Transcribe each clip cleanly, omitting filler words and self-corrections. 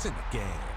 It's in the game.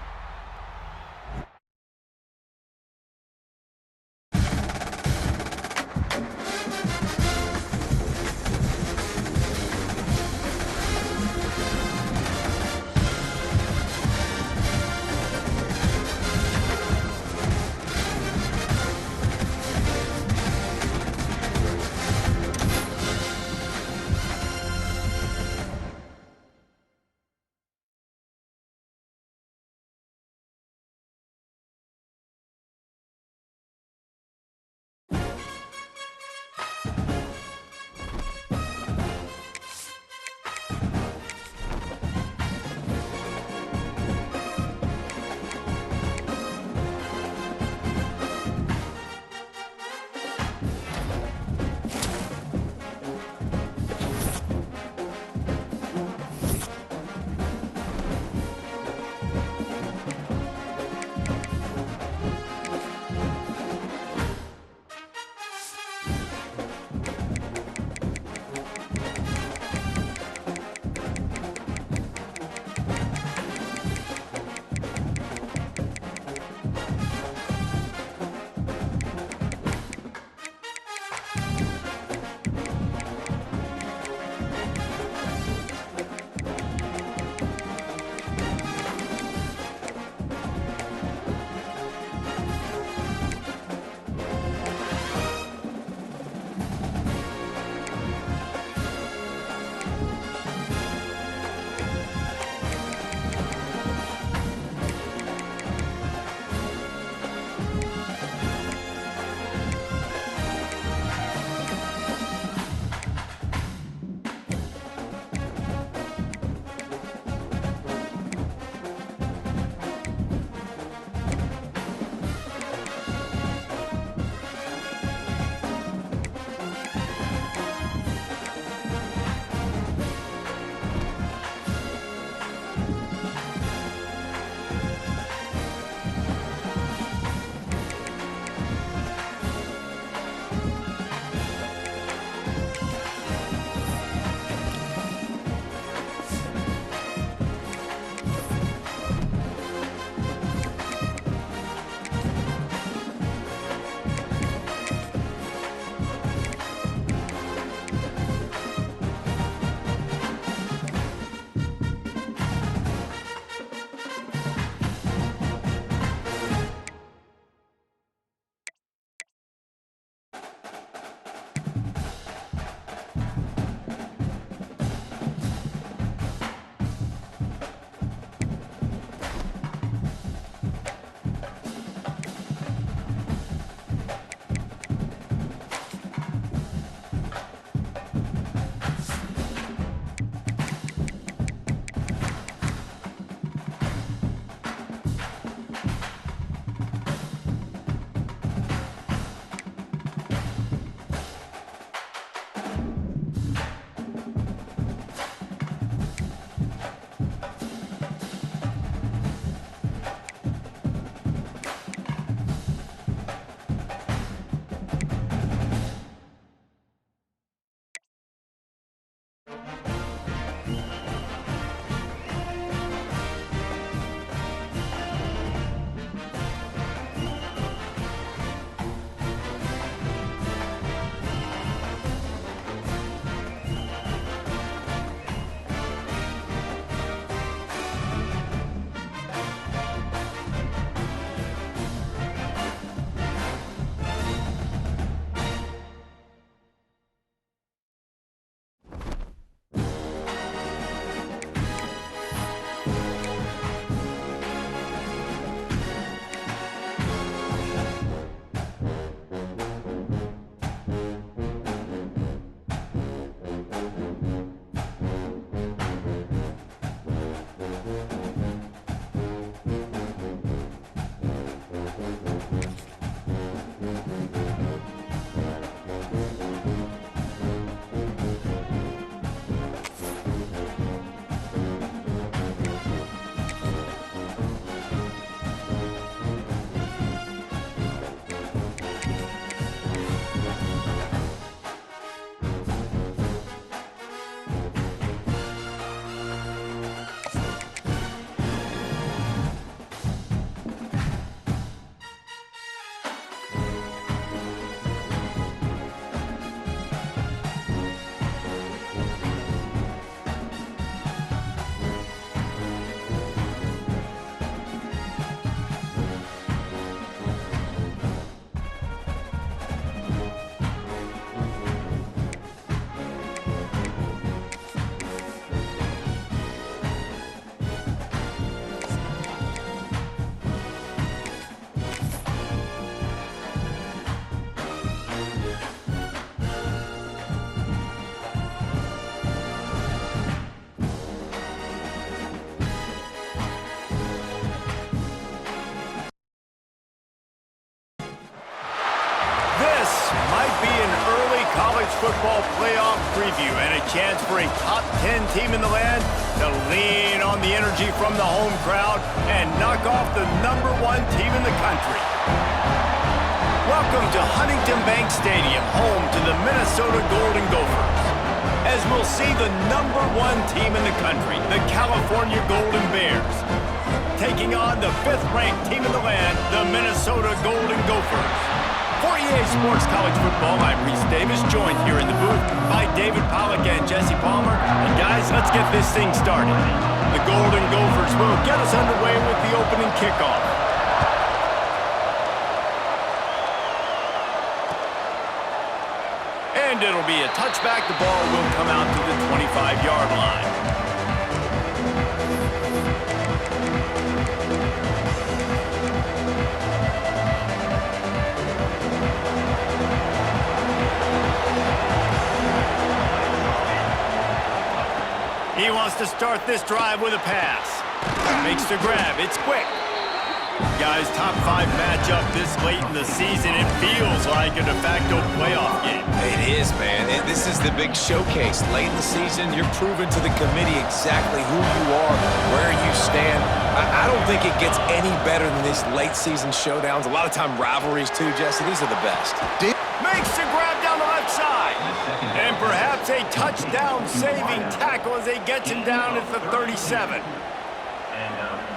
playoff preview and a chance for a top 10 team in the land to lean on the energy from the home crowd and knock off the #1 team in the country. Welcome to Huntington Bank Stadium, home to the Minnesota Golden Gophers, as we'll see the #1 team in the country, the California Golden Bears, taking on the 5th-ranked team in the land, the Minnesota Golden Gophers. For EA Sports College Football, I'm Reese Davis, joined here in the booth by David Pollack and Jesse Palmer. And guys, let's get this thing started. The Golden Gophers will get us underway with the opening kickoff. And it'll be a touchback. The ball will come out to the 25-yard line. He wants to start this drive with a pass. Makes the grab. It's quick. Guys, top 5 matchup this late in the season. It feels like a de facto playoff game. It is, man. This is the big showcase. Late in the season, you're proving to the committee exactly who you are, where you stand. I don't think it gets any better than these late season showdowns. A lot of time rivalries, too, Jesse. These are the best. Makes the grab down the left side. And perhaps a touchdown-saving tackle as they get him down at the 37.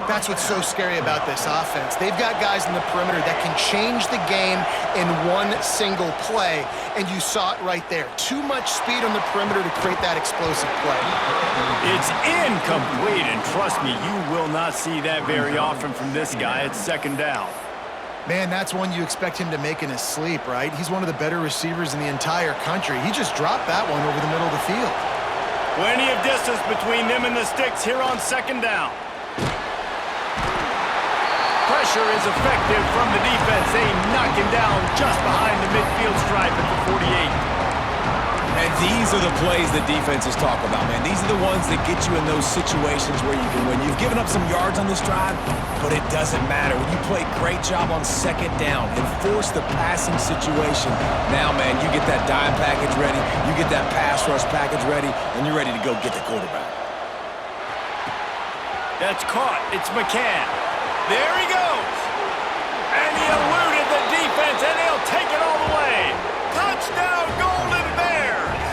That's what's so scary about this offense. They've got guys in the perimeter that can change the game in one single play, and you saw it right there. Too much speed on the perimeter to create that explosive play. It's incomplete, and trust me, you will not see that very often from this guy. It's second down. Man, that's one you expect him to make in his sleep, right? He's one of the better receivers in the entire country. He just dropped that one over the middle of the field. Plenty of distance between them and the sticks here on second down. Pressure is effective from the defense. They knock him down just behind the midfield stripe at the 48. And these are the plays that defenses talk about, man. These are the ones that get you in those situations where you can win. You've given up some yards on this drive, but it doesn't matter. When you play a great job on second down and force the passing situation, now, man, you get that dime package ready, you get that pass rush package ready, and you're ready to go get the quarterback. That's caught. It's McCann. There he goes. And he eluded the defense, and he'll take it all the way. Touchdown, Golden Bears!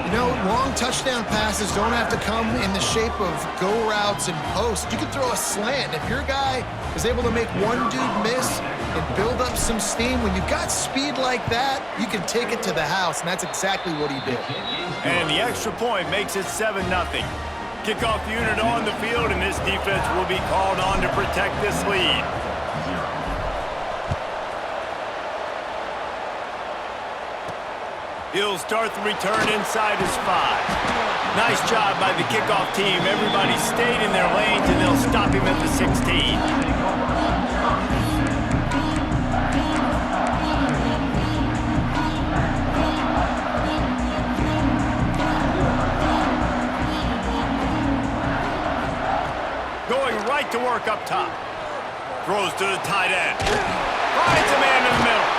You know, long touchdown passes don't have to come in the shape of go routes and posts. You can throw a slant. If your guy is able to make one dude miss and build up some steam, when you've got speed like that, you can take it to the house, and that's exactly what he did. And the extra point makes it 7-0. Kickoff unit on the field, and this defense will be called on to protect this lead. He'll start the return inside his 5. Nice job by the kickoff team. Everybody stayed in their lanes, and they'll stop him at the 16. To work up top. Throws to the tight end. Finds a man in the middle.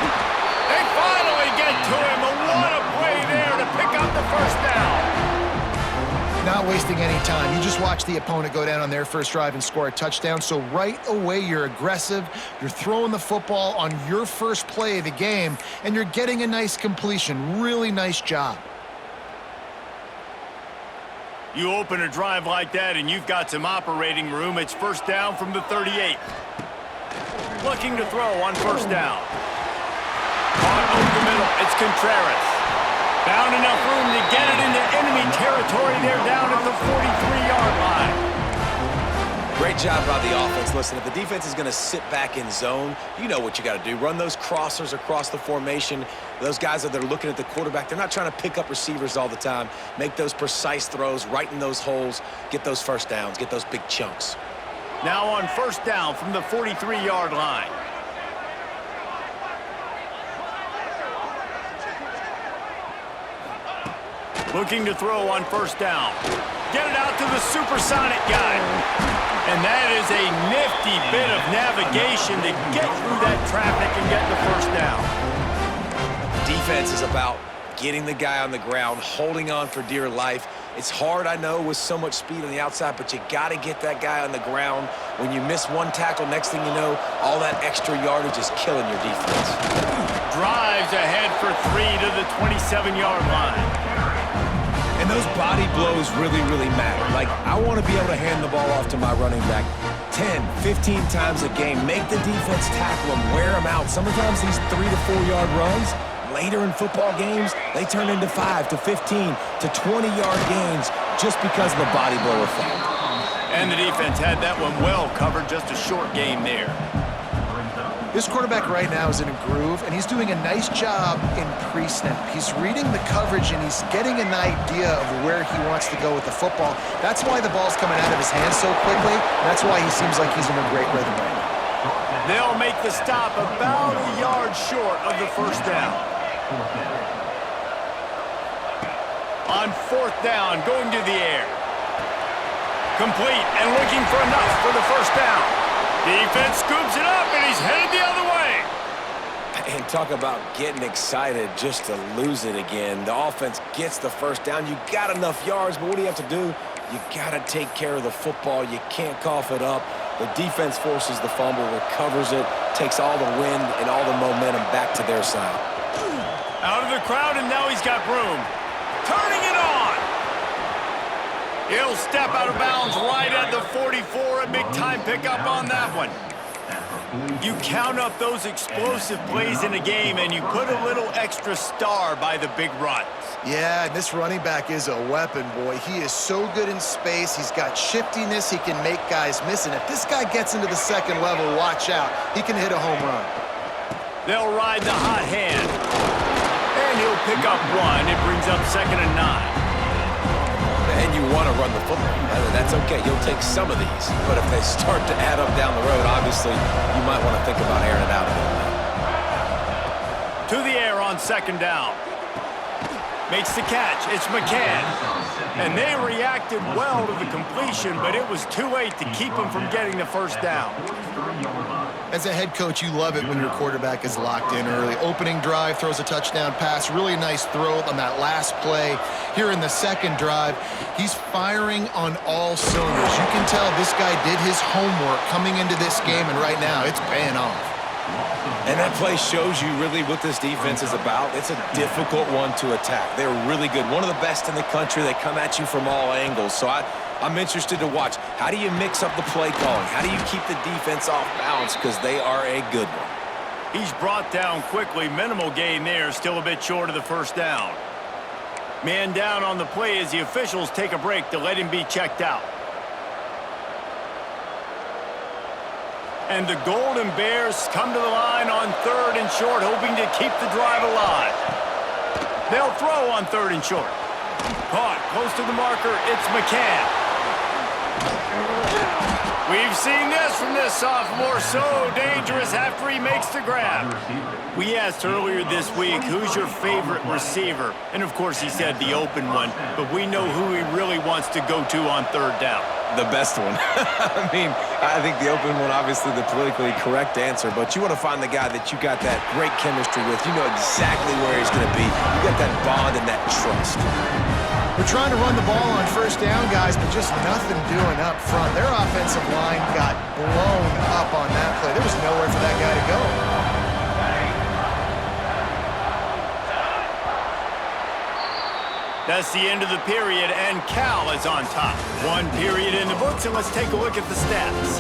They finally get to him. And what a play there to pick up the first down. Not wasting any time. You just watch the opponent go down on their first drive and score a touchdown. So right away, you're aggressive. You're throwing the football on your first play of the game, and you're getting a nice completion. Really nice job. You open a drive like that and you've got some operating room. It's first down from the 38. Looking to throw on first down. Caught over the middle. It's Contreras. Found enough room to get it into enemy territory. They're down at the 43-yard line. Great job by the offense. Listen, if the defense is going to sit back in zone, you know what you got to do. Run those crossers across the formation. Those guys that are looking at the quarterback, they're not trying to pick up receivers all the time. Make those precise throws right in those holes. Get those first downs. Get those big chunks. Now on first down from the 43-yard line. Looking to throw on first down. Get it out to the supersonic guy. And that is a nifty bit of navigation to get through that traffic and get the first down. Defense is about getting the guy on the ground, holding on for dear life. It's hard, I know, with so much speed on the outside, but you got to get that guy on the ground. When you miss one tackle, next thing you know, all that extra yardage is killing your defense. Drives ahead for 3 to the 27-yard line. And those body blows really, really matter. Like, I want to be able to hand the ball off to my running back 10, 15 times a game. Make the defense tackle him, wear him out. Sometimes these 3 to 4 yard runs, later in football games, they turn into 5 to 15 to 20-yard gains just because of the body blow effect. And the defense had that one well covered, just a short game there. This quarterback right now is in a groove, and he's doing a nice job in pre-snap. He's reading the coverage, and he's getting an idea of where he wants to go with the football. That's why the ball's coming out of his hands so quickly, and that's why he seems like he's in a great rhythm right now. They'll make the stop about a yard short of the first down. On fourth down, going to the air. Complete and looking for enough for the first down. Defense scoops it up, and he's headed the other way. And talk about getting excited just to lose it again. The offense gets the first down. You got enough yards, but what do you have to do? You got to take care of the football. You can't cough it up. The defense forces the fumble, recovers it, takes all the wind and all the momentum back to their side. Out of the crowd, and now he's got room. Turning it on. He'll step out of bounds right at the 44. A big-time pickup on that one. You count up those explosive plays in a game, and you put a little extra star by the big runs. Yeah, and this running back is a weapon, boy. He is so good in space. He's got shiftiness. He can make guys miss. And if this guy gets into the second level, watch out. He can hit a home run. They'll ride the hot hand. And he'll pick up one. It brings up 2nd and 9. And you want to run the football. That's okay. You'll take some of these. But if they start to add up down the road, obviously, you might want to think about airing it out a little bit. To the air on 2nd down. Makes the catch. It's McCann. And they reacted well to the completion, but it was too late to keep them from getting the first down. As a head coach, you love it when your quarterback is locked in early. Opening drive, throws a touchdown pass. Really nice throw on that last play. Here in the second drive, he's firing on all cylinders. You can tell this guy did his homework coming into this game, and right now it's paying off. And that play shows you really what this defense is about. It's a difficult one to attack. They're really good. One of the best in the country. They come at you from all angles. So I'm interested to watch. How do you mix up the play calling? How do you keep the defense off balance? Because they are a good one. He's brought down quickly. Minimal gain there. Still a bit short of the first down. Man down on the play as the officials take a break to let him be checked out. And the Golden Bears come to the line on 3rd and short, hoping to keep the drive alive. They'll throw on 3rd and short. Caught close to the marker. It's McCann. We've seen this from this sophomore, so dangerous after he makes the grab. We asked earlier this week, who's your favorite receiver? And of course he said the open one, but we know who he really wants to go to on 3rd down. The best one. I mean, I think the open one, obviously the politically correct answer, but you want to find the guy that you got that great chemistry with. You know exactly where he's going to be. You got that bond and that trust. We're trying to run the ball on 1st down, guys, but just nothing doing up front. Their offensive line got blown up on that play. There was nowhere for that guy to go. That's the end of the period, and Cal is on top. 1 period in the books, and let's take a look at the stats.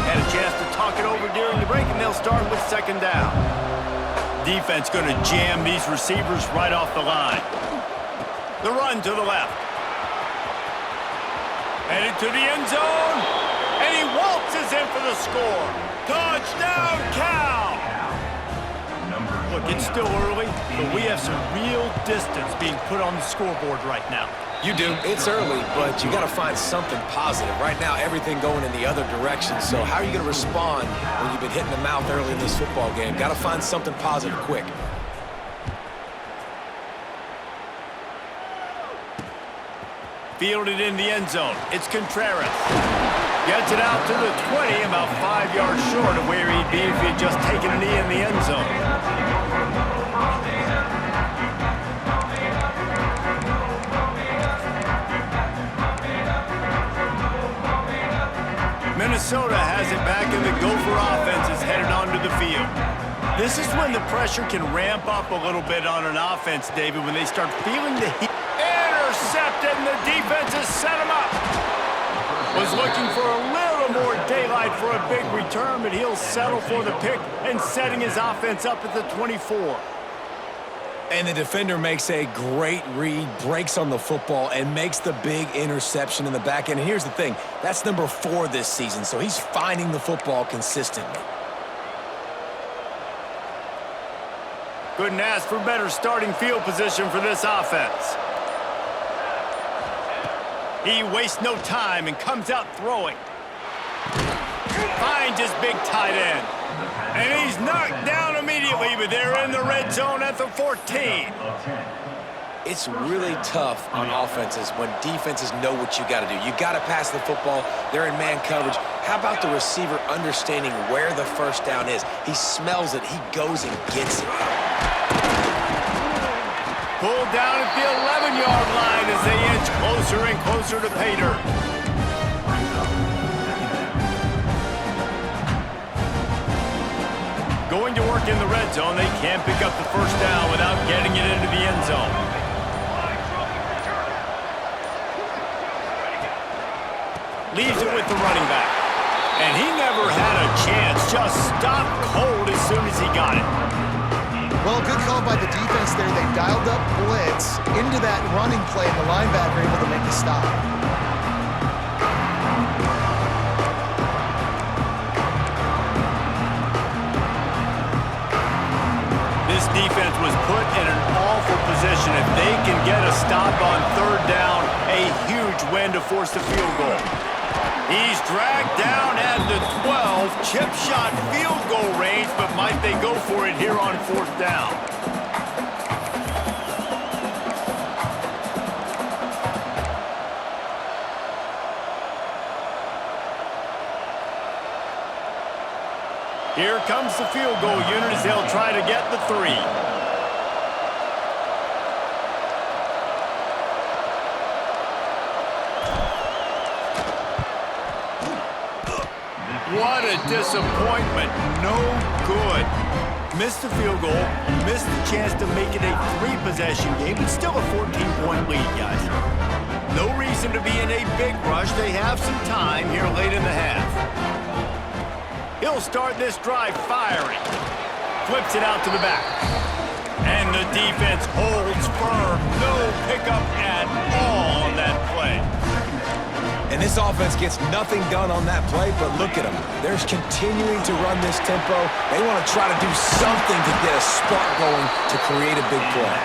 Had a chance to talk it over during the break, and they'll start with 2nd down. Defense going to jam these receivers right off the line. The run to the left. Headed to the end zone, and he waltzes in for the score. Touchdown, Cal! Look, it's still early, but we have some real distance being put on the scoreboard right now. You do. It's early, but you got to find something positive. Right now, everything going in the other direction. So how are you going to respond when you've been hitting the mouth early in this football game? Got to find something positive quick. Fielded in the end zone. It's Contreras. Gets it out to the 20, about 5 yards short of where he'd be if he had just taken a knee in the end zone. Minnesota has it back, and the Gopher offense is headed onto the field. This is when the pressure can ramp up a little bit on an offense, David, when they start feeling the heat. Intercepted, and the defense has set him up. Was looking for a little more daylight for a big return, but he'll settle for the pick and setting his offense up at the 24. And the defender makes a great read, breaks on the football, and makes the big interception in the back end. And here's the thing, that's number 4 this season, so he's finding the football consistently. Couldn't ask for better starting field position for this offense. He wastes no time and comes out throwing. Finds his big tight end. And he's knocked down immediately, but they're in the red zone at the 14. It's really tough on offenses when defenses know what you got to do. You got to pass the football. They're in man coverage. How about the receiver understanding where the first down is? He smells it. He goes and gets it. Pulled down at the 11-yard line as they inch closer and closer to pay dirt. Going to work in the red zone, they can't pick up the first down without getting it into the end zone. Leaves it with the running back. And he never had a chance, just stopped cold as soon as he got it. Well, good call by the defense there. They dialed up blitz into that running play, and the linebacker able to make the stop. This defense was put in an awful position. If they can get a stop on third down, a huge win to force the field goal. He's dragged down at the 12, chip shot field goal range, but might they go for it here on fourth down? Here comes the field goal unit as they'll try to get the 3. What a disappointment. No good. Missed the field goal, missed the chance to make it a 3-possession game, but still a 14-point lead, guys. No reason to be in a big rush. They have some time here late in the half. He'll start this drive firing. Flips it out to the back. And the defense holds firm. No pickup at all on that play. And this offense gets nothing done on that play, but look at them. They're continuing to run this tempo. They want to try to do something to get a spark going to create a big play.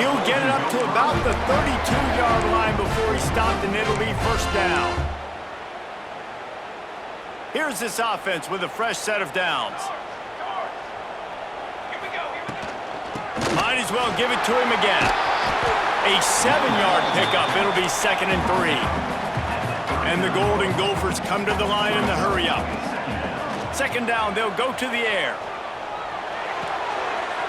He'll get it up to about the 32-yard line before he stopped, and it'll be first down. Here's this offense with a fresh set of downs. Might as well give it to him again. A 7-yard pickup. It'll be 2nd and 3. And the Golden Gophers come to the line in the hurry up. 2nd down, they'll go to the air.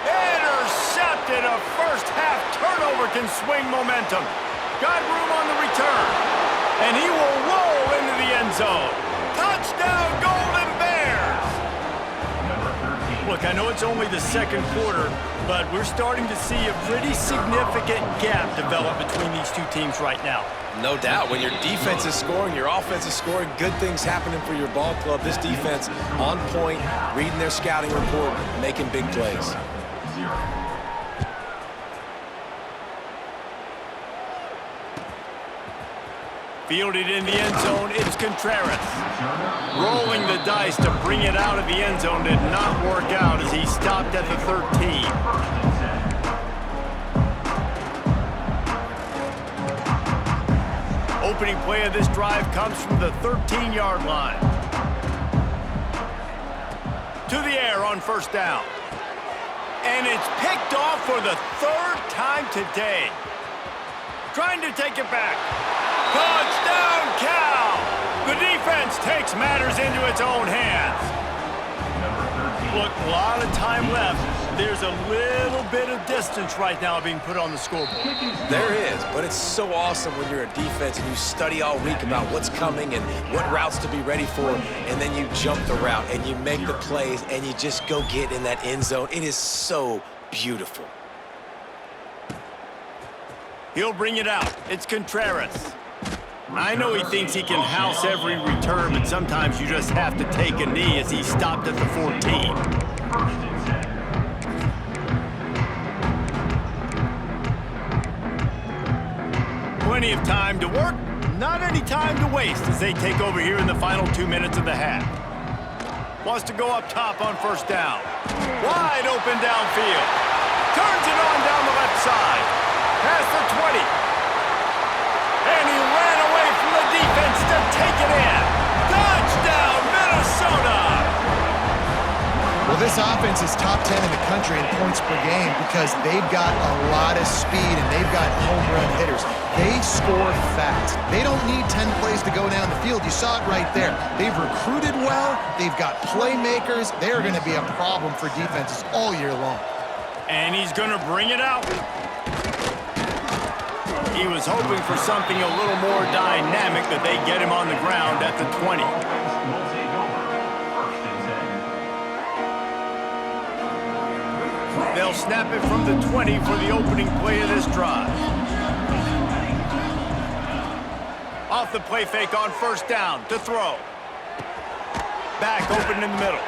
Intercepted. A first half turnover can swing momentum. Got room on the return. And he will roll into the end zone. Touchdown, Golden Bears! Look, I know it's only the second quarter, but we're starting to see a pretty significant gap develop between these two teams right now. No doubt. When your defense is scoring, your offense is scoring, good things happening for your ball club. This defense on point, reading their scouting report, making big plays. Fielded in the end zone, it's Contreras. Rolling the dice to bring it out of the end zone did not work out as he stopped at the 13. Opening play of this drive comes from the 13-yard line. To the air on first down. And it's picked off for the 3rd time today. Trying to take it back. Touchdown, Cal! The defense takes matters into its own hands. Look, a lot of time left. There's a little bit of distance right now being put on the scoreboard. There is, but it's so awesome when you're a defense and you study all week about what's coming and what routes to be ready for, and then you jump the route and you make the plays and you just go get in that end zone. It is so beautiful. He'll bring it out. It's Contreras. I know he thinks he can house every return, but sometimes you just have to take a knee as he stopped at the 14. Plenty of time to work, not any time to waste as they take over here in the final 2 minutes of the half. Wants to go up top on first down. Wide open downfield. Turns it on down the left side. Past the 20. And he ran away from the defense to take it in. Touchdown, Minnesota! Well, this offense is top 10 in the country in points per game because they've got a lot of speed and they've got home run hitters. They score fast. They don't need 10 plays to go down the field. You saw it right there. They've recruited well. They've got playmakers. They're going to be a problem for defenses all year long. And he's going to bring it out. He was hoping for something a little more dynamic, that they get him on the ground at the 20. They'll snap it from the 20 for the opening play of this drive. Off the play fake on first down to throw. Back open in the middle.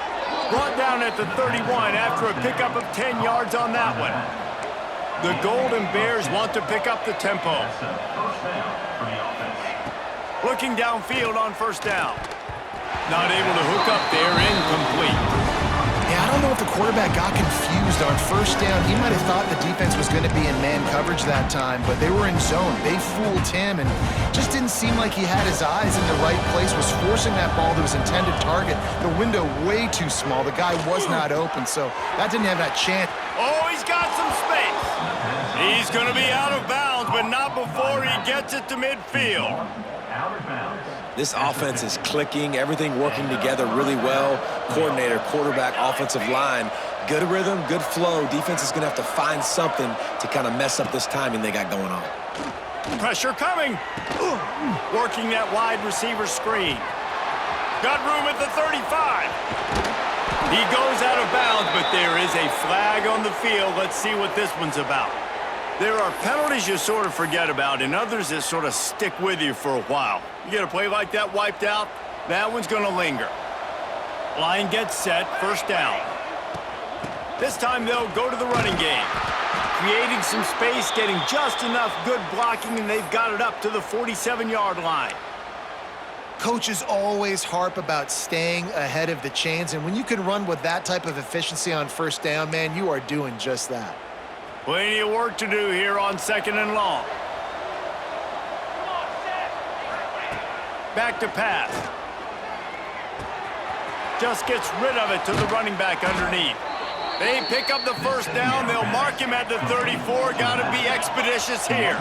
Brought down at the 31 after a pickup of 10 yards on that one. The Golden Bears want to pick up the tempo. Looking downfield on first down. Not able to hook up there, incomplete. Yeah, I don't know if the quarterback got confused on first down. He might have thought the defense was going to be in man coverage that time, but they were in zone. They fooled him and just didn't seem like he had his eyes in the right place, was forcing that ball to his intended target. The window way too small. The guy was not open, so that didn't have that chance. Oh, he's got some space. He's going to be out of bounds, but not before he gets it to midfield. This offense is clicking, everything working together really well. Coordinator, quarterback, offensive line, good rhythm, good flow. Defense is going to have to find something to kind of mess up this timing they got going on. Pressure coming. Working that wide receiver screen. Got room at the 35. He goes out of bounds, but there is a flag on the field. Let's see what this one's about. There are penalties you sort of forget about and others that sort of stick with you for a while. You get a play like that wiped out, that one's going to linger. Line gets set, first down. This time they'll go to the running game. Creating some space, getting just enough good blocking, and they've got it up to the 47-yard line. Coaches always harp about staying ahead of the chains, and when you can run with that type of efficiency on first down, man, you are doing just that. Plenty of work to do here on second and long. Back to pass. Just gets rid of it to the running back underneath. They pick up the first down. They'll mark him at the 34. Got to be expeditious here.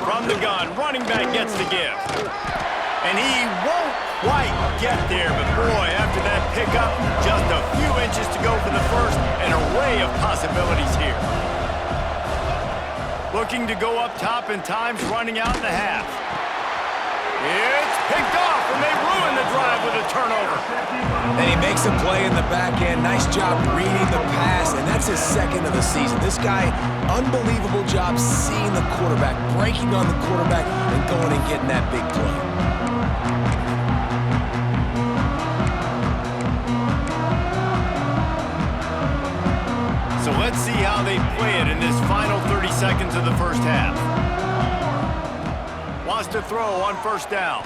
From the gun, running back gets the give. And he won't quite get there, but boy, after that pickup, just a few inches to go for the first. An array of possibilities here. Looking to go up top, and time's running out in the half. It's picked off, and they ruin the drive with a turnover. And he makes a play in the back end. Nice job reading the pass, and that's his second of the season. This guy, unbelievable job seeing the quarterback, breaking on the quarterback, and going and getting that big play. So let's see how they play it in this final 30 seconds of the first half. Wants to throw on first down.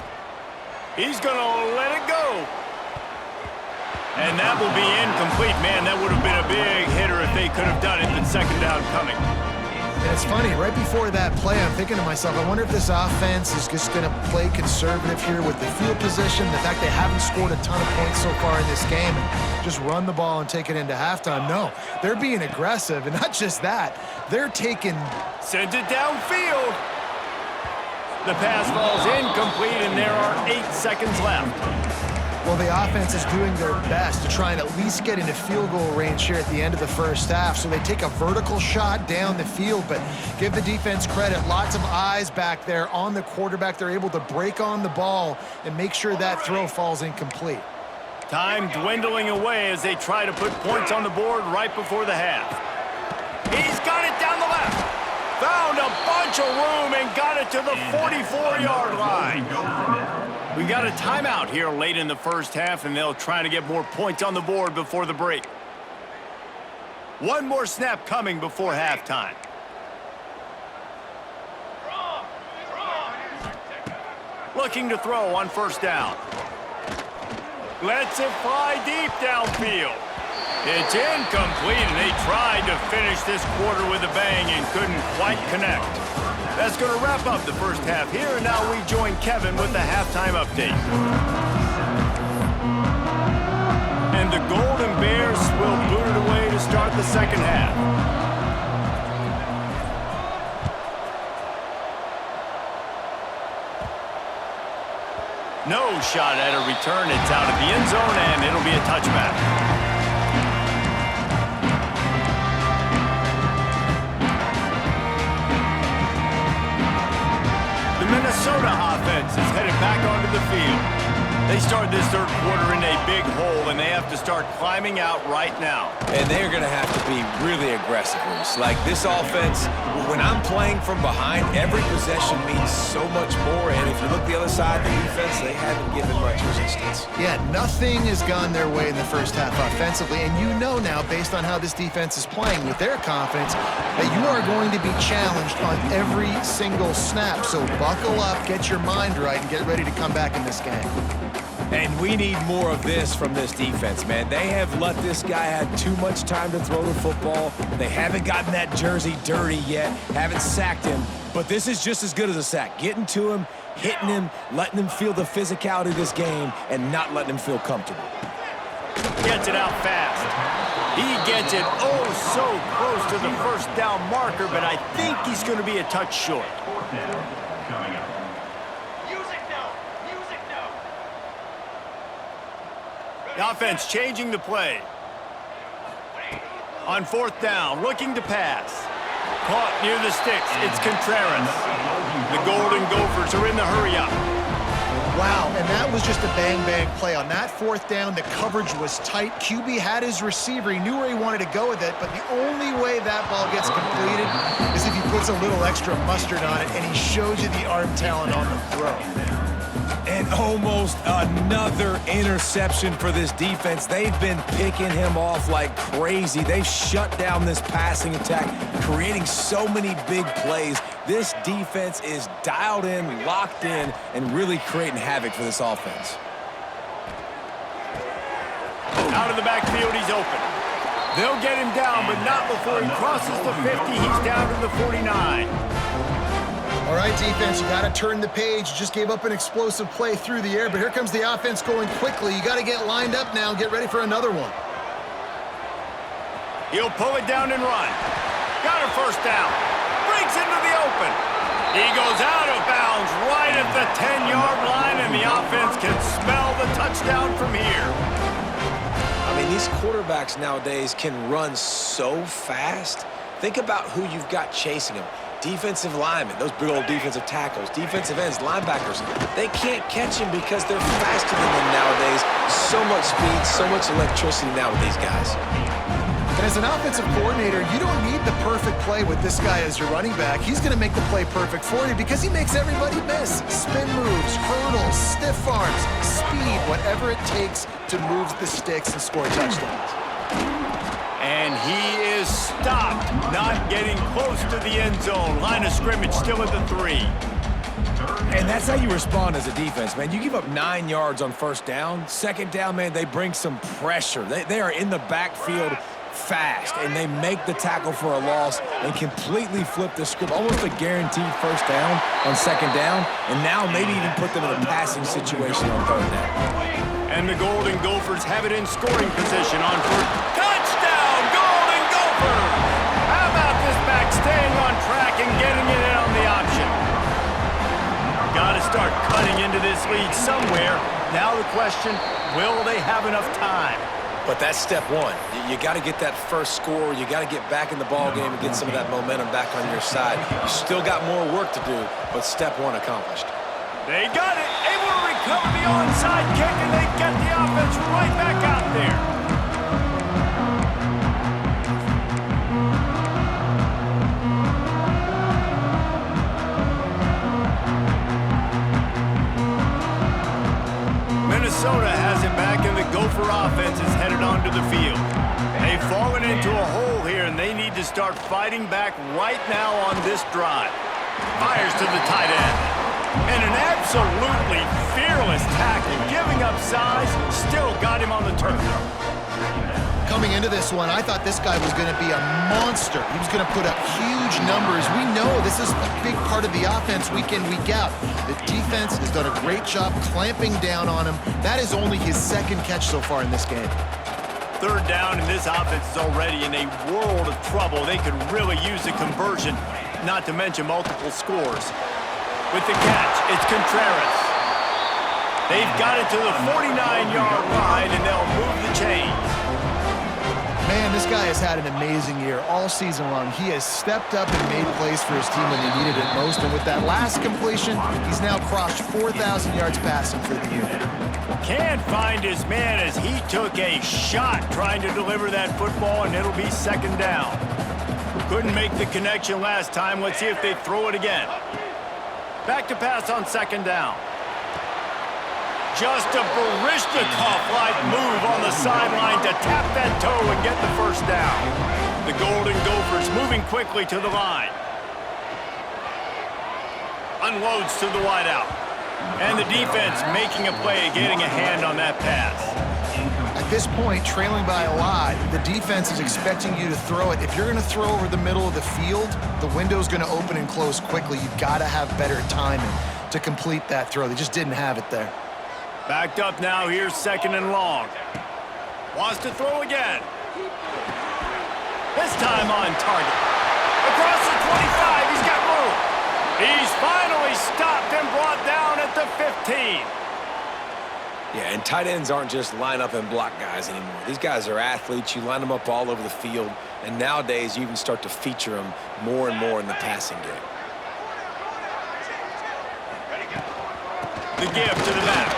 He's going to let it go. And that will be incomplete. Man, that would have been a big hitter if they could have done it, but second down coming. And it's funny, right before that play, I'm thinking to myself, I wonder if this offense is just going to play conservative here with the field position, the fact they haven't scored a ton of points so far in this game, and just run the ball and take it into halftime. No, they're being aggressive, and not just that, they're taking... Sends it downfield. The pass falls incomplete, and there are 8 seconds left. Well, the offense is doing their best to try and at least get into field goal range here at the end of the first half. So they take a vertical shot down the field, but give the defense credit. Lots of eyes back there on the quarterback. They're able to break on the ball and make sure that throw falls incomplete. Time dwindling away as they try to put points on the board right before the half. He's got it down the left. Found a bunch of room and got it to the 44-yard line. We got a timeout here late in the first half, and they'll try to get more points on the board before the break. One more snap coming before halftime. Looking to throw on first down. Lets it fly deep downfield. It's incomplete, and they tried to finish this quarter with a bang and couldn't quite connect. That's going to wrap up the first half here, and now we join Kevin with the halftime update. And the Golden Bears will boot it away to start the second half. No shot at a return. It's out of the end zone, and it'll be a touchback. Minnesota offense is headed back onto the field. They start this third quarter in a big hole, and they have to start climbing out right now. And they're going to have to be really aggressive, Reese. Like this offense, when I'm playing from behind, every possession means so much more. And if you look the other side, the defense, they haven't given much resistance. Yeah, nothing has gone their way in the first half offensively. And you know now, based on how this defense is playing with their confidence, that you are going to be challenged on every single snap. So buckle up, get your mind right, and get ready to come back in this game. And we need more of this from this defense, man. They have let this guy have too much time to throw the football. They haven't gotten that jersey dirty yet, haven't sacked him. But this is just as good as a sack. Getting to him, hitting him, letting him feel the physicality of this game, and not letting him feel comfortable. Gets it out fast. He gets it so close to the first down marker, but I think he's going to be a touch short. The offense changing the play. On fourth down, looking to pass. Caught near the sticks. It's Contreras. The Golden Gophers are in the hurry-up. Wow, and that was just a bang-bang play. On that fourth down, the coverage was tight. QB had his receiver. He knew where he wanted to go with it, but the only way that ball gets completed is if he puts a little extra mustard on it, and he shows you the arm talent on the throw. And almost another interception for this defense. They've been picking him off like crazy. They've shut down this passing attack, creating so many big plays. This defense is dialed in, locked in, and really creating havoc for this offense. Out of the backfield, he's open. They'll get him down, but not before he crosses the 50. He's down to the 49. All right, defense, you got to turn the page. You just gave up an explosive play through the air, but here comes the offense going quickly. You got to get lined up now and get ready for another one. He'll pull it down and run. Got a first down. Breaks into the open. He goes out of bounds right at the 10-yard line, and the offense can smell the touchdown from here. I mean, these quarterbacks nowadays can run so fast. Think about who you've got chasing them. Defensive linemen, those big old defensive tackles, defensive ends, linebackers, they can't catch him because they're faster than them nowadays. So much speed, so much electricity now with these guys. And as an offensive coordinator, you don't need the perfect play with this guy as your running back. He's going to make the play perfect for you because he makes everybody miss. Spin moves, hurdles, stiff arms, speed, whatever it takes to move the sticks and score touchdowns. And he is stopped, not getting close to the end zone. Line of scrimmage still at the 3. And that's how you respond as a defense, man. You give up 9 yards on first down. Second down, man, they bring some pressure. They are in the backfield fast, and they make the tackle for a loss and completely flip the script, almost a guaranteed first down on second down, and now maybe even put them in a passing situation on third down. And the Golden Gophers have it in scoring position on first. Touchdown, Golden Gophers! How about this back staying on track and getting it in on the option? Got to start cutting into this lead somewhere. Now the question, will they have enough time? But that's step one. You got to get that first score. You got to get back in the ball game and get some of that momentum back on your side. You still got more work to do, but step one accomplished. They got it. Able to recover the onside kick, and they get the offense right back out there. Minnesota has it back, and the Gopher offense is headed onto the field. They've fallen into a hole here, and they need to start fighting back right now on this drive. Fires to the tight end. And an absolutely fearless tackle, giving up size, still got him on the turf. Coming into this one, I thought this guy was going to be a monster. He was going to put up huge numbers. We know this is a big part of the offense week in, week out. The defense has done a great job clamping down on him. That is only his second catch so far in this game. Third down, and this offense is already in a world of trouble. They could really use a conversion, not to mention multiple scores. With the catch, it's Contreras. They've got it to the 49-yard line, and they'll move the chains. Man, this guy has had an amazing year all season long. He has stepped up and made plays for his team when they needed it most. And with that last completion, he's now crossed 4,000 yards passing for the year. Can't find his man as he took a shot trying to deliver that football, and it'll be second down. Couldn't make the connection last time. Let's see if they throw it again. Back to pass on second down. Just a Baryshnikov-like move on the sideline to tap that toe and get the first down. The Golden Gophers moving quickly to the line. Unloads to the wideout. And the defense making a play, getting a hand on that pass. At this point, trailing by a lot, the defense is expecting you to throw it. If you're going to throw over the middle of the field, the window's going to open and close quickly. You've got to have better timing to complete that throw. They just didn't have it there. Backed up now, here's second and long. Wants to throw again. This time on target. Across the 25, he's got room. He's finally stopped and brought down at the 15. Yeah, and tight ends aren't just line up and block guys anymore. These guys are athletes. You line them up all over the field, and nowadays you even start to feature them more and more in the passing game. The give to the back.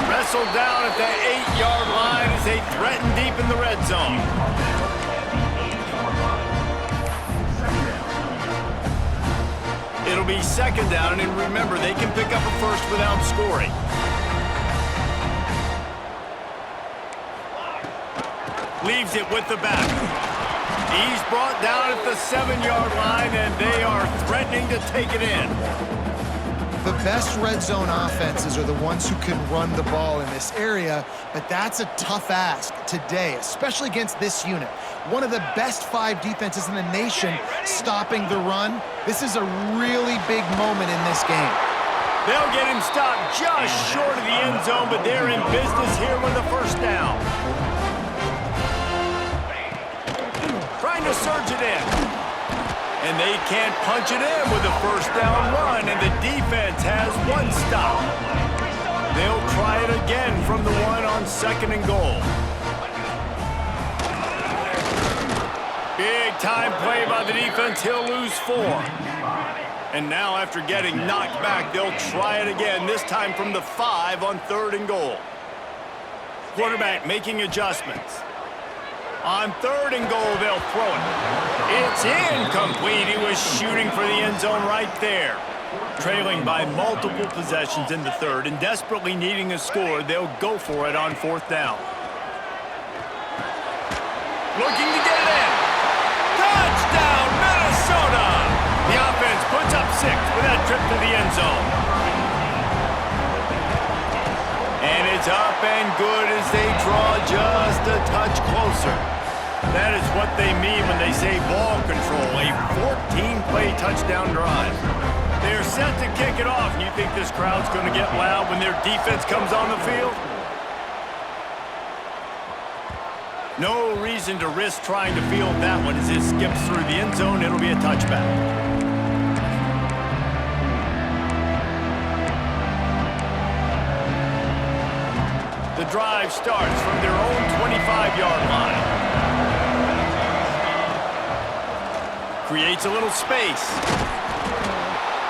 Wrestled down at the 8-yard line as they threaten deep in the red zone. It'll be second down, and remember, they can pick up a first without scoring. Leaves it with the back. He's brought down at the 7-yard line, and they are threatening to take it in. The best red zone offenses are the ones who can run the ball in this area, but that's a tough ask today, especially against this unit. One of the best 5 defenses in the nation stopping the run. This is a really big moment in this game. They'll get him stopped just short of the end zone, but they're in business here with the first down. Trying to surge it in. And they can't punch it in with a first down run, and the defense has one stop. They'll try it again from the one on second and goal. Big time play by the defense. He'll lose 4. And now after getting knocked back, they'll try it again, this time from the 5 on third and goal. Quarterback making adjustments. On third and goal, they'll throw it. It's incomplete. He was shooting for the end zone right there. Trailing by multiple possessions in the third and desperately needing a score, they'll go for it on fourth down. Looking to get it in. Touchdown, Minnesota! The offense puts up 6 with that trip to the end zone. And it's up and good as they draw just a touch closer. That is what they mean when they say ball control, a 14-play touchdown drive. They're set to kick it off. You think this crowd's going to get loud when their defense comes on the field? No reason to risk trying to field that one as it skips through the end zone. It'll be a touchback. The drive starts from their own 25-yard line. Creates a little space.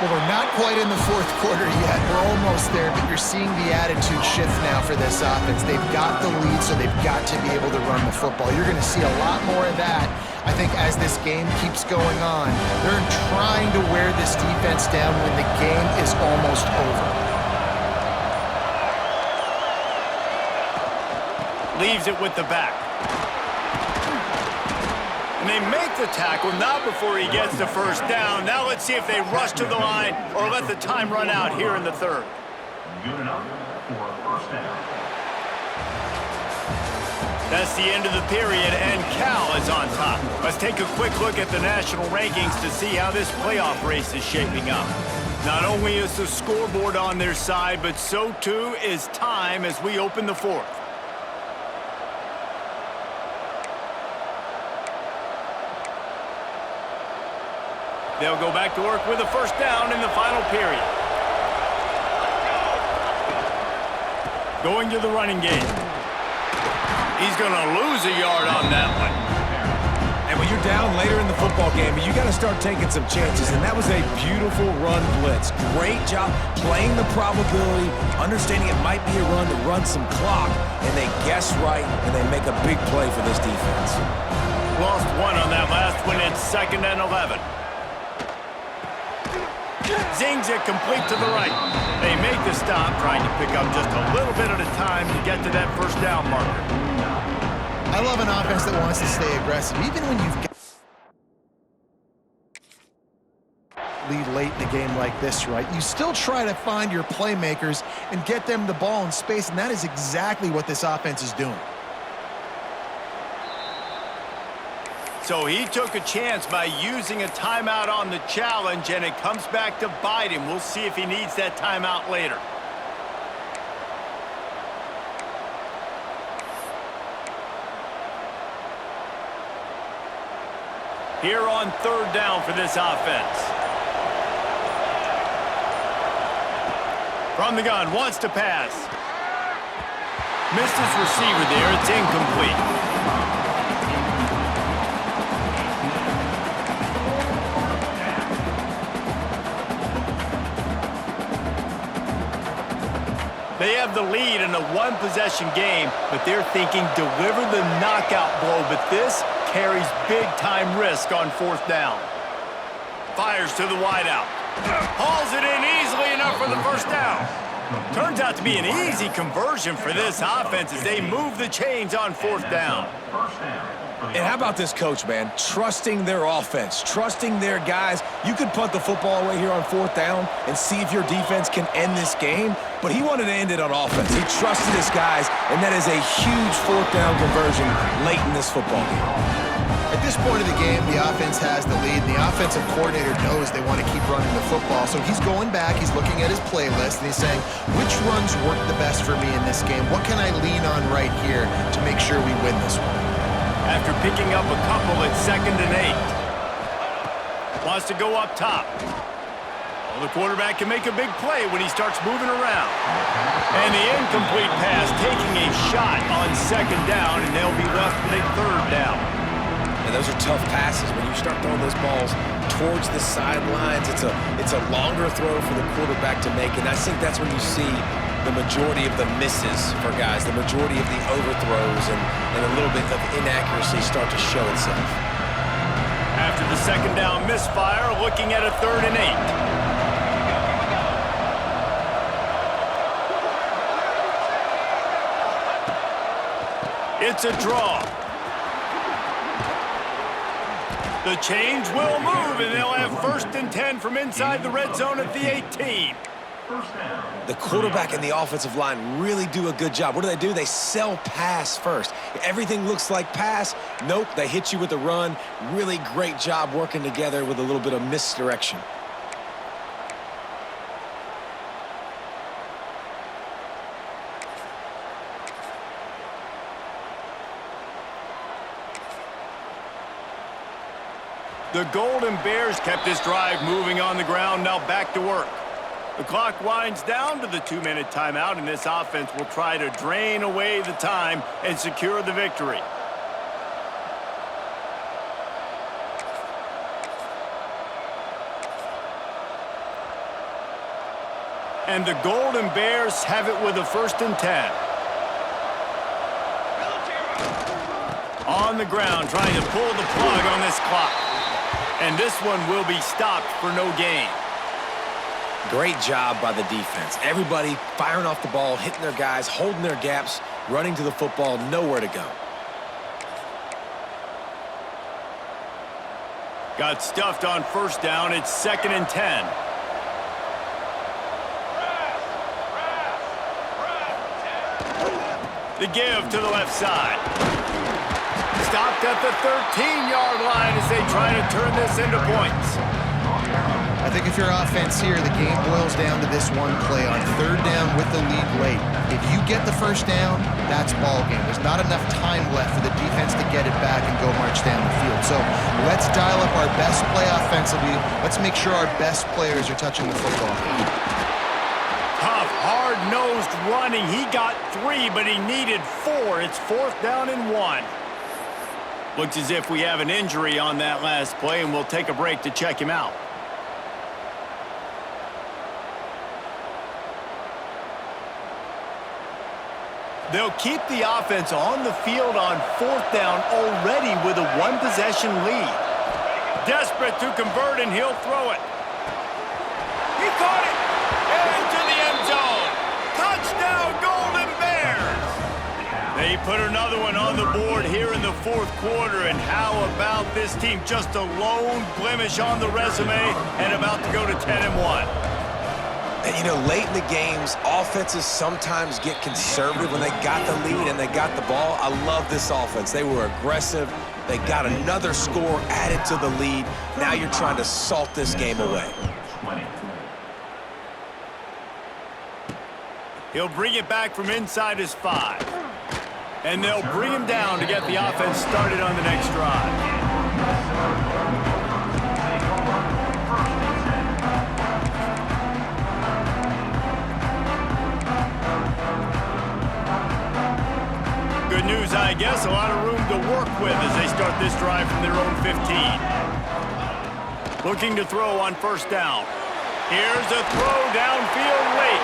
Well, we're not quite in the fourth quarter yet. We're almost there, but you're seeing the attitude shift now for this offense. They've got the lead, so they've got to be able to run the football. You're going to see a lot more of that, I think, as this game keeps going on. They're trying to wear this defense down when the game is almost over. Leaves it with the back. And they make the tackle, not before he gets the first down. Now let's see if they rush to the line or let the time run out here in the third. Good enough for a first down. That's the end of the period, and Cal is on top. Let's take a quick look at the national rankings to see how this playoff race is shaping up. Not only is the scoreboard on their side, but so too is time as we open the fourth. They'll go back to work with a first down in the final period. Going to the running game. He's going to lose a yard on that one. And when you're down later in the football game, you got to start taking some chances, and that was a beautiful run blitz. Great job playing the probability, understanding it might be a run to run some clock, and they guess right, and they make a big play for this defense. Lost one on that last one. It's 2nd and 11. Zings it complete to the right. They make the stop, trying to pick up just a little bit at a time to get to that first down marker. I love an offense that wants to stay aggressive, even when you've got lead late in a game like this, right? You still try to find your playmakers and get them the ball in space, and that is exactly what this offense is doing. So he took a chance by using a timeout on the challenge, and it comes back to bite him. We'll see if he needs that timeout later. Here on 3rd down for this offense. From the gun, wants to pass. Missed his receiver there. It's incomplete. They have the lead in a one-possession game, but they're thinking deliver the knockout blow, but this carries big-time risk on 4th down. Fires to the wideout. Hauls it in easily enough for the first down. Turns out to be an easy conversion for this offense as they move the chains on 4th down. And how about this coach, man? Trusting their offense, trusting their guys. You could punt the football away here on 4th down and see if your defense can end this game, but he wanted to end it on offense. He trusted his guys, and that is a huge 4th down conversion late in this football game. At this point of the game, the offense has the lead, and the offensive coordinator knows they want to keep running the football, so he's going back, he's looking at his playlist, and he's saying, which runs work the best for me in this game? What can I lean on right here to make sure we win this one? After picking up a couple, it's 2nd and 8. Wants to go up top. Well, the quarterback can make a big play when he starts moving around. And the incomplete pass taking a shot on 2nd down, and they'll be left with a 3rd down. And those are tough passes. When you start throwing those balls towards the sidelines, it's a longer throw for the quarterback to make, and I think that's when you see the majority of the misses for guys, the majority of the overthrows and a little bit of inaccuracy start to show itself. After the 2nd down misfire, looking at a 3rd and 8. It's a draw. The change will move, and they'll have 1st and 10 from inside the red zone at the 18. first down. The quarterback and the offensive line really do a good job. What do? They sell pass first. Everything looks like pass. Nope, they hit you with a run. Really great job working together with a little bit of misdirection. The Golden Bears kept this drive moving on the ground, now back to work. The clock winds down to the 2-minute timeout, and this offense will try to drain away the time and secure the victory. And the Golden Bears have it with a 1st and 10. On the ground, trying to pull the plug on this clock. And this one will be stopped for no gain. Great job by the defense. Everybody firing off the ball, hitting their guys, holding their gaps, running to the football, nowhere to go. Got stuffed on 1st down. It's 2nd and 10. The give to the left side. Stopped at the 13-yard line as they try to turn this into points. I think if you're offense here, the game boils down to this one play on 3rd down with the lead late. If you get the 1st down, that's ball game. There's not enough time left for the defense to get it back and go march down the field. So let's dial up our best play offensively. Let's make sure our best players are touching the football. Tough, hard-nosed running. He got 3, but he needed 4. It's 4th down and 1. Looks as if we have an injury on that last play, and we'll take a break to check him out. They'll keep the offense on the field on 4th down already with a 1-possession lead. Desperate to convert, and he'll throw it. He caught it! Into the end zone! Touchdown, Golden Bears! They put another one on the board here in the 4th quarter, and how about this team? Just a lone blemish on the resume and about to go to 10-1. And, you know, late in the games, offenses sometimes get conservative when they got the lead and they got the ball. I love this offense. They were aggressive. They got another score added to the lead. Now you're trying to salt this game away. He'll bring it back from inside his 5. And they'll bring him down to get the offense started on the next drive. Good news, I guess. A lot of room to work with as they start this drive from their own 15. Looking to throw on 1st down. Here's a throw downfield late.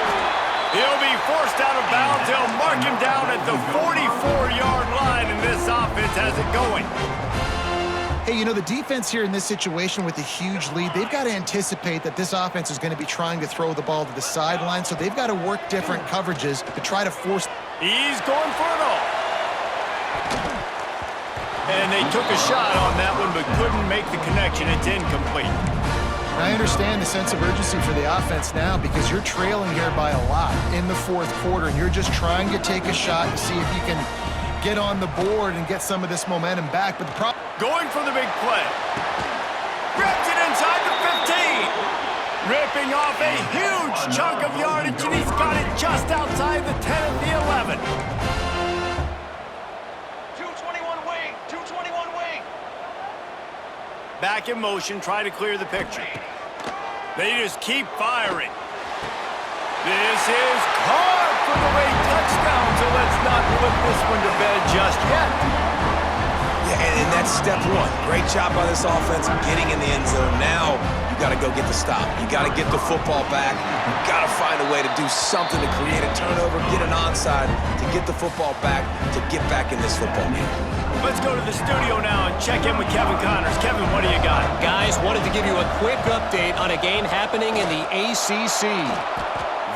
He'll be forced out of bounds. They'll mark him down at the 44-yard line, and this offense has it going. Hey, you know, the defense here in this situation with a huge lead, they've got to anticipate that this offense is going to be trying to throw the ball to the sideline, so they've got to work different coverages to try to force. He's going for it all. And they took a shot on that one, but couldn't make the connection. It's incomplete. I understand the sense of urgency for the offense now because you're trailing here by a lot in the 4th quarter, and you're just trying to take a shot to see if you can get on the board and get some of this momentum back. But the problem... Going for the big play. Rips it inside the 15. Ripping off a huge chunk of yardage, and he's got it just outside the 10 at the 11. 221 wing, 221 wing. Back in motion, try to clear the picture. They just keep firing. This is caught for the late touchdown, so let's not put this one to bed just yet. Yeah, and that's step 1. Great job by this offense getting in the end zone. Now you got to go get the stop. You got to get the football back. You got to find a way to do something to create a turnover, get an onside, to get the football back, to get back in this football game. Let's go to the studio now and check in with Kevin Connors. Kevin, what do you got? Guys, wanted to give you a quick update on a game happening in the ACC.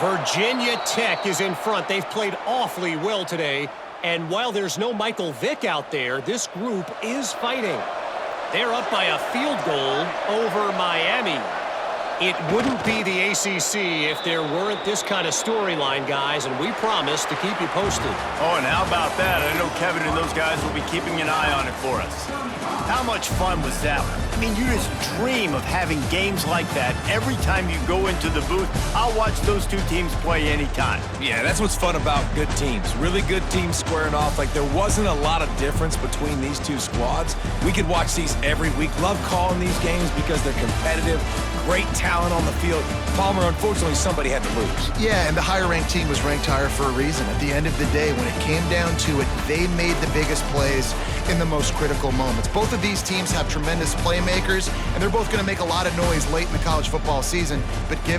Virginia Tech is in front. They've played awfully well today. And while there's no Michael Vick out there, this group is fighting. They're up by a field goal over Miami. It wouldn't be the ACC if there weren't this kind of storyline, guys, and we promise to keep you posted. Oh, and how about that? I know Kevin and those guys will be keeping an eye on it for us. How much fun was that? I mean, you just dream of having games like that every time you go into the booth. I'll watch those two teams play anytime. Yeah, that's what's fun about good teams. Really good teams squaring off. Like, there wasn't a lot of difference between these two squads. We could watch these every week. Love calling these games because they're competitive. Great talent on the field. Palmer, unfortunately, somebody had to lose. Yeah, and the higher-ranked team was ranked higher for a reason. At the end of the day, when it came down to it, they made the biggest plays in the most critical moments. Both of these teams have tremendous playmakers, and they're both going to make a lot of noise late in the college football season, but give